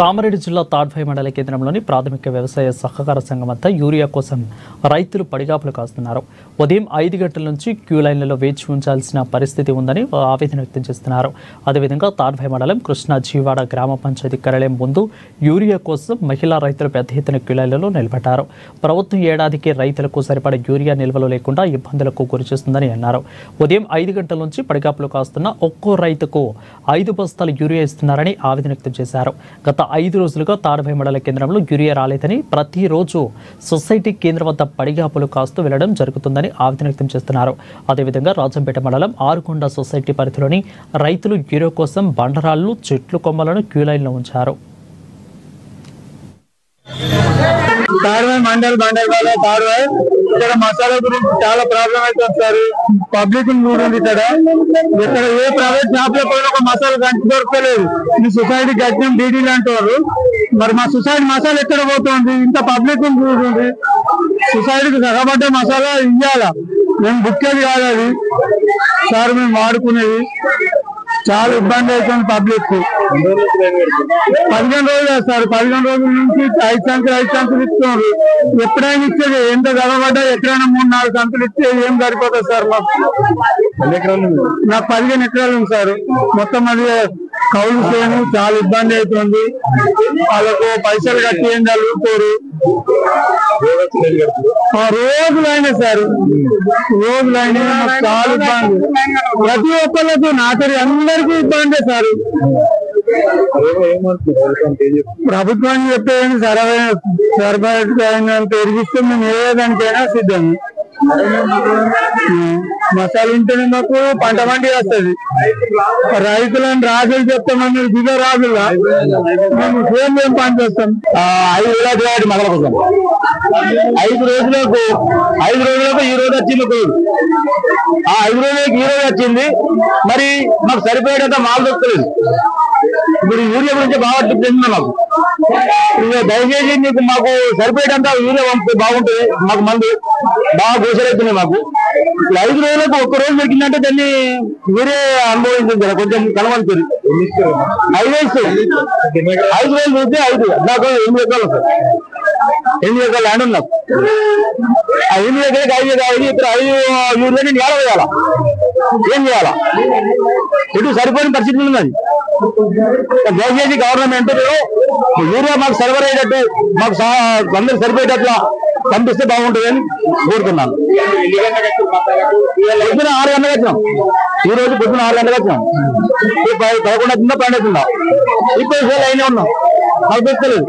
కామారెడ్డి జిల్లా తాడ్వాయి మండల కేంద్రంలోని ప్రాథమిక వ్యవసాయ సహకార సంఘం వద్ద యూరియా కోసం రైతులు పడిగాపులు కాస్తున్నారు. ఉదయం 5 గంటల నుంచి క్యూ లైన్లలో వేచి ఉంచాల్సిన పరిస్థితి ఉందని ఆవేదన వ్యక్తం చేస్తున్నారు. అదేవిధంగా తాడ్వాయి మండలం కృష్ణా జీవాడ గ్రామ పంచాయతీ కార్యాలయం ముందు యూరియా కోసం మహిళా రైతులు పెద్ద ఎత్తున క్యూ లైన్లలో నిలబడ్డారు. ప్రభుత్వం ఏడాదికి రైతులకు సరిపడే యూరియా నిల్వలు లేకుండా ఇబ్బందులకు గురిచేస్తుందని అన్నారు. ఉదయం 5 గంటల నుంచి పడిగాపులు కాస్తున్న ఒక్కో రైతుకు 5 బస్తాలు యూరియా ఇస్తున్నారని ఆవేదన వ్యక్తం చేశారు. గత 5 రోజులుగా తాడ్వాయి మండల కేంద్రంలో యూరియా రాలేదని ప్రతిరోజు సొసైటీ కేంద్రం వద్ద పడిగాపులు కాస్తూ వెళ్లడం జరుగుతుందని ఆవేదన వ్యక్తం చేస్తున్నారు. అదేవిధంగా రాజంపేట మండలం ఆరుకొండ సొసైటీ పరిధిలోని రైతులు యూరియా కోసం బండరాళ్లు, చెట్లు కొమ్మలను క్యూ లైన్లో ఉంచారు. మండల్ తాడ్వాయి ఇక్కడ మసాలా గురించి చాలా ప్రాబ్లం అవుతుంది సార్. పబ్లిక్ ఉంది ఇక్కడ ఏ ప్రైవేట్ షాప్ లో పోయిన ఒక మసాలా గంట దొరకలేదు. ఈ సొసైటీ గట్టిన డీడీలు అంటారు. మరి మా సొసైటీ మసాలా ఎక్కడ పోతుంది? ఇంత పబ్లిక్ ఉంది. సొసైటీకి సగబడ్డ మసాలా ఇవ్వాలా? మేము బుక్కేది కాదు అది సార్, మేము వాడుకునేది. చాలా ఇబ్బంది అవుతుంది పబ్లిక్. 15 రోజులు సార్, 15 రోజుల నుంచి 5 సంచులు ఇస్తున్నారు. ఎప్పుడైనా ఇచ్చేది ఎంత చదవబడ్డా ఎక్కడైనా 3-4 సంచులు ఇస్తే ఏం సరిపోతుంది సార్? నాకు 15 ఎకరాలు ఉంది సార్. మొత్తం అది కౌలు చేయను. చాలా ఇబ్బంది అవుతుంది. వాళ్ళకు పైసలు కట్టి ఏం చదువుకోరు. రోజులైనా సార్, రోజులైనా చాలా ఇబ్బంది. ప్రతి ఒక్కళ్ళకు నాకరి అందరికీ ఇబ్బంది సార్. ప్రభుత్వాన్ని చెప్పేది సరఫరా పెరిగిస్తే మేము ఏదానికైనా సిద్ధం. మసాలా ఉంటేనే మాకు పంట మండి వస్తుంది. రైతులను రాజులు చెప్తామని దిగ రాజులా మేము సేమ్ ఏం పని చేస్తాం. 5 వేల మగల కోసం 5 రోజులకు ఈ రోజు వచ్చింది. ఆ 5 రోజులకు ఈ రోజు వచ్చింది. మరి మాకు సరిపోయేటంత మాల్ దొరకలేదు. ఇప్పుడు యూరియా గురించి బాగా చెప్తుంది మాకు. దయచేసి నీకు మాకు సరిపోయేటంత యూరియా పంపితే బాగుంటుంది. మాకు మందు బాగా గోసరైతున్నాయి మాకు. 5 రోజులకు ఒక్క రోజు దొరికిందంటే దాన్ని మీరే అనుభవించింది కదా, కొంచెం కనబడుతుంది. 5 రోజులు చూస్తే 5 నాకు 8 ఎకరాలు సార్. 8 ఎకరాలు ల్యాండ్ ఉంది నాకు. ఆ 8 ఎకరాలకి 5 యూరియా నేను ఎలా వేయాలా? ఏం చేయాలా? ఇటు సరిపోయిన పరిస్థితి ఉన్నది. దయచేసి గవర్నమెంట్ యూరియా మాకు సరఫరా అయ్యేటట్టు, మాకు అందరూ సరిపోయేటట్లా పంపిస్తే బాగుంటుందని కోరుతున్నాను. పొద్దున 6 గంటలకు వచ్చినాం. ఈ రోజు పొద్దున 6 గంటలకు వచ్చినాం. 11 అవుతుందా 12 అవుతుందా? ఇప్పుడు అయినా ఉన్నాం. మాకు దొరకలేదు.